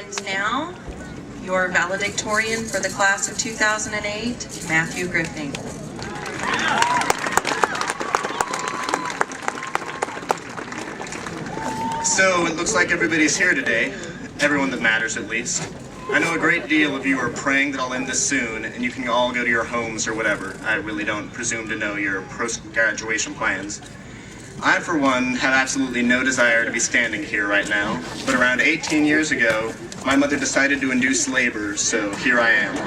And now, your valedictorian for the class of 2008, Matthew Griffing. So it looks like everybody's here today, everyone that matters at least. I know a great deal of you are praying that I'll end this soon and you can all go to your homes or whatever. I really don't presume to know your post-graduation plans. I, for one, have absolutely no desire to be standing here right now, but around 18 years ago, my mother decided to induce labor, so here I am.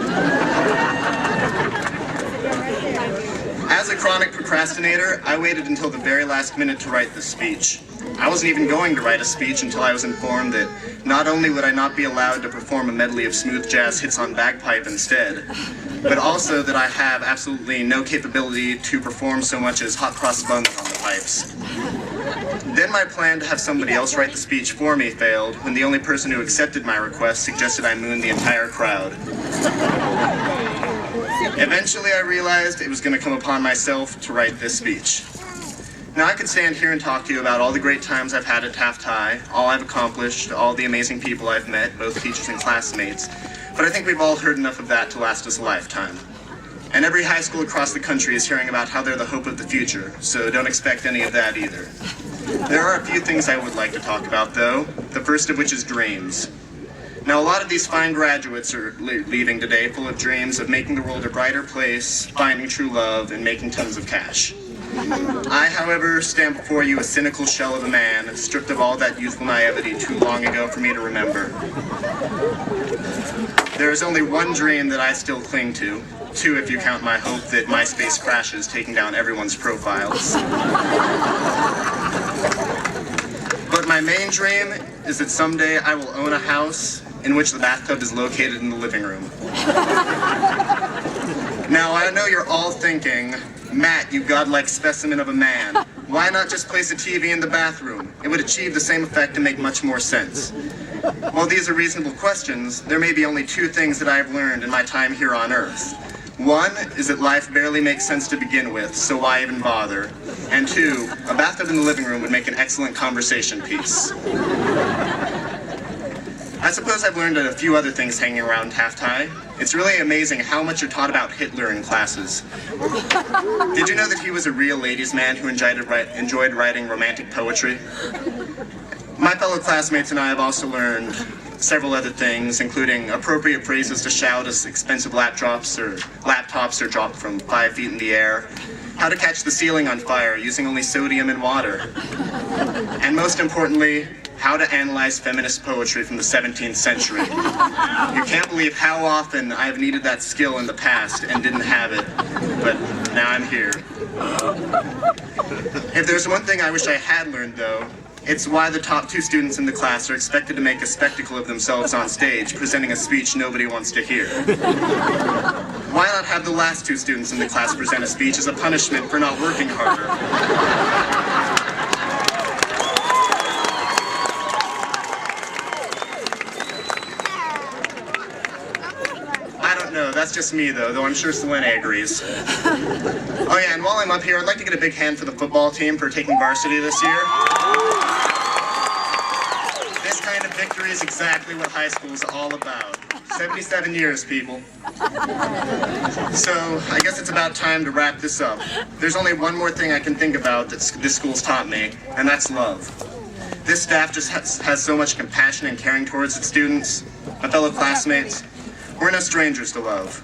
As a chronic procrastinator, I waited until the very last minute to write this speech. I wasn't even going to write a speech until I was informed that not only would I not be allowed to perform a medley of smooth jazz hits on bagpipe instead, but also that I have absolutely no capability to perform so much as hot cross buns on the pipes. Then my plan to have somebody else write the speech for me failed when the only person who accepted my request suggested I moon the entire crowd. Eventually I realized it was going to come upon myself to write this speech. Now I could stand here and talk to you about all the great times I've had at Taft High, all I've accomplished, all the amazing people I've met, both teachers and classmates, but I think we've all heard enough of that to last us a lifetime. And every high school across the country is hearing about how they're the hope of the future, so don't expect any of that either. There are a few things I would like to talk about though, the first of which is dreams. Now a lot of these fine graduates are leaving today full of dreams of making the world a brighter place, finding true love, and making tons of cash. I, however, stand before you a cynical shell of a man, stripped of all that youthful naivety too long ago for me to remember. There is only one dream that I still cling to, two if you count my hope that MySpace crashes, taking down everyone's profiles. But my main dream is that someday I will own a house in which the bathtub is located in the living room. Now, I know you're all thinking, Matt, you godlike specimen of a man. Why not just place a TV in the bathroom? It would achieve the same effect and make much more sense. While these are reasonable questions, there may be only two things that I have learned in my time here on Earth. One is that life barely makes sense to begin with, so why even bother? And two, a bathtub in the living room would make an excellent conversation piece. I suppose I've learned a few other things hanging around Taft High. It's really amazing how much you're taught about Hitler in classes. Did you know that he was a real ladies' man who enjoyed writing romantic poetry? My fellow classmates and I have also learned several other things, including appropriate phrases to shout as expensive laptops are dropped from 5 feet in the air, how to catch the ceiling on fire using only sodium and water, and most importantly, how to analyze feminist poetry from the 17th century. You can't believe how often I've needed that skill in the past and didn't have it, but now I'm here. If there's one thing I wish I had learned, though, it's why the top two students in the class are expected to make a spectacle of themselves on stage, presenting a speech nobody wants to hear. Why not have the last two students in the class present a speech as a punishment for not working harder? No, that's just me, though I'm sure Selene agrees. Oh yeah, and while I'm up here, I'd like to get a big hand for the football team for taking varsity this year. This kind of victory is exactly what high school is all about. 77 years, people. So, I guess it's about time to wrap this up. There's only one more thing I can think about that this school's taught me, and that's love. This staff just has so much compassion and caring towards its students, my fellow classmates. We're no strangers to love.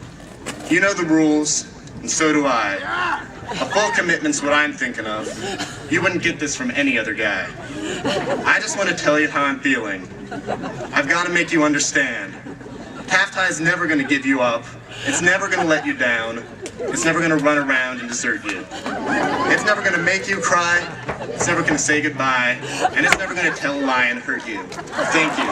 You know the rules, and so do I. A full commitment's what I'm thinking of. You wouldn't get this from any other guy. I just want to tell you how I'm feeling. I've got to make you understand. Taft High is never going to give you up. It's never going to let you down. It's never going to run around and desert you. It's never going to make you cry. It's never going to say goodbye. And it's never going to tell a lie and hurt you. Thank you.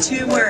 Two words.